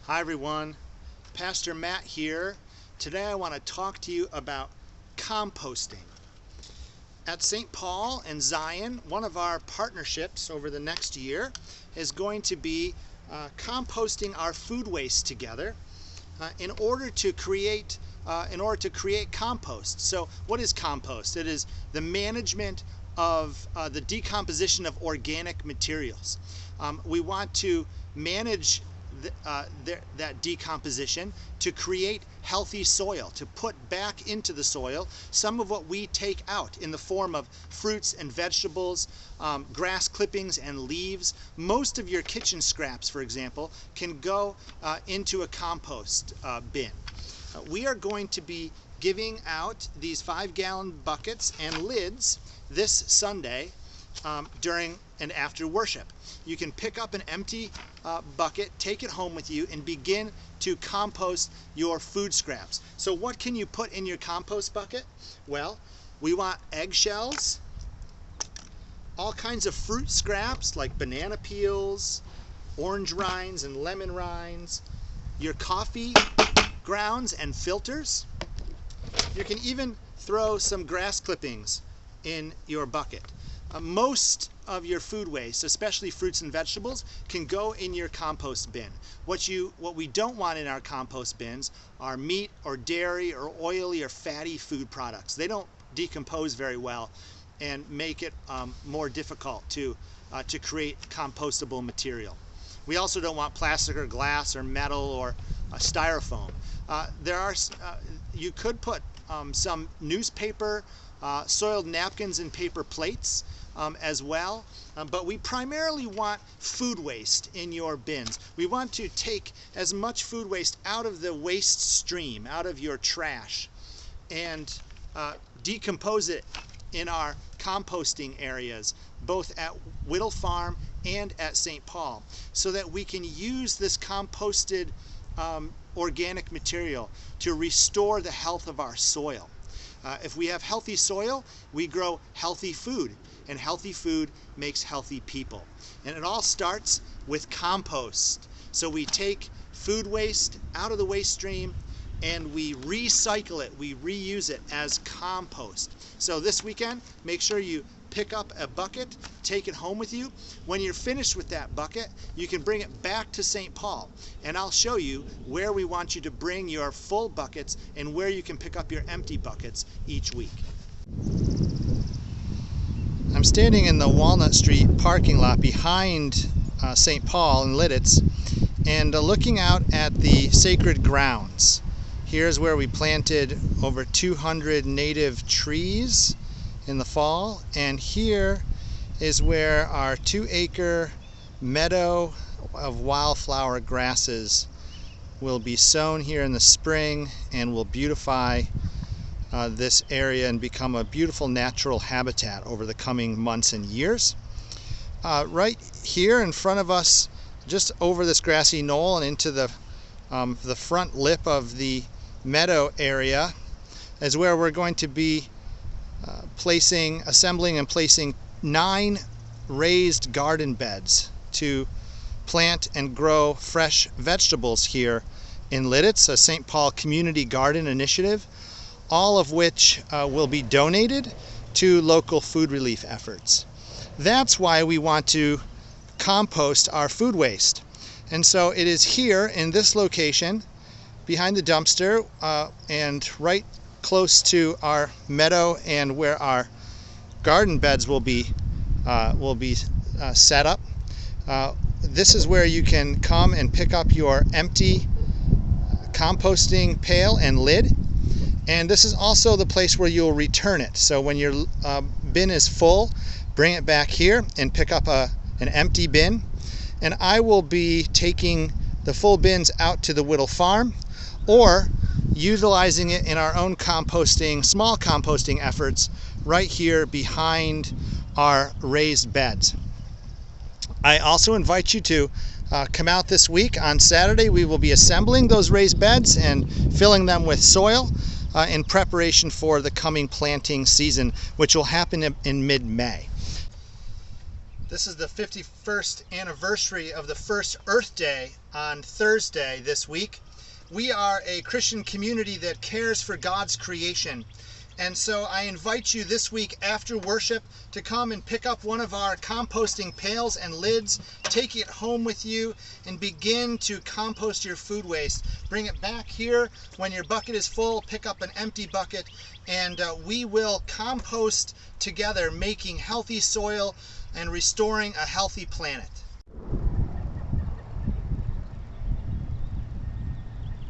Hi everyone, Pastor Matt here. Today I want to talk to you about composting. At St. Paul and Zion, one of our partnerships over the next year is going to be composting our food waste together in order to create compost. So what is compost? It is the management of the decomposition of organic materials. We want to manage that decomposition to create healthy soil, to put back into the soil some of what we take out in the form of fruits and vegetables, grass clippings and leaves. Most of your kitchen scraps, for example, can go into a compost bin. We are going to be giving out these 5-gallon buckets and lids this Sunday during and after worship. You can pick up an empty bucket, take it home with you, and begin to compost your food scraps. So what can you put in your compost bucket? Well, we want eggshells, all kinds of fruit scraps like banana peels, orange rinds and lemon rinds, your coffee grounds and filters. You can even throw some grass clippings in your bucket. Most of your food waste, especially fruits and vegetables, can go in your compost bin. What we don't want in our compost bins are meat or dairy or oily or fatty food products. They don't decompose very well and make it more difficult to create compostable material. We also don't want plastic or glass or metal or styrofoam. You could put some newspaper, soiled napkins and paper plates as well, but we primarily want food waste in your bins. We want to take as much food waste out of the waste stream, out of your trash, and decompose it in our composting areas, both at Whittle Farm and at St. Paul, so that we can use this composted organic material to restore the health of our soil. If we have healthy soil, we grow healthy food, and healthy food makes healthy people. And it all starts with compost. So we take food waste out of the waste stream and we recycle it, we reuse it as compost. So this weekend, make sure you pick up a bucket, take it home with you. When you're finished with that bucket, you can bring it back to St. Paul, and I'll show you where we want you to bring your full buckets and where you can pick up your empty buckets each week. I'm standing in the Walnut Street parking lot behind St. Paul in Lidditz and looking out at the sacred grounds. Here's where we planted over 200 native trees in the fall, and here is where our 2-acre meadow of wildflower grasses will be sown here in the spring and will beautify this area and become a beautiful natural habitat over the coming months and years. Right here in front of us, just over this grassy knoll and into the front lip of the meadow area, is where we're going to be assembling and placing 9 raised garden beds to plant and grow fresh vegetables here in Lidditz, a St. Paul Community Garden Initiative, all of which will be donated to local food relief efforts. That's why we want to compost our food waste. And so it is here in this location behind the dumpster and right close to our meadow and where our garden beds will be set up. This is where you can come and pick up your empty composting pail and lid, and this is also the place where you'll return it. So when your bin is full, bring it back here and pick up an empty bin, and I will be taking the full bins out to the Whittle Farm or utilizing it in our own small composting efforts right here behind our raised beds. I also invite you to come out this week. On Saturday, we will be assembling those raised beds and filling them with soil in preparation for the coming planting season, which will happen in mid-May. This is the 51st anniversary of the first Earth Day on Thursday this week. We are a Christian community that cares for God's creation. And so I invite you this week after worship to come and pick up one of our composting pails and lids, take it home with you, and begin to compost your food waste. Bring it back here when your bucket is full, pick up an empty bucket, and we will compost together, making healthy soil and restoring a healthy planet.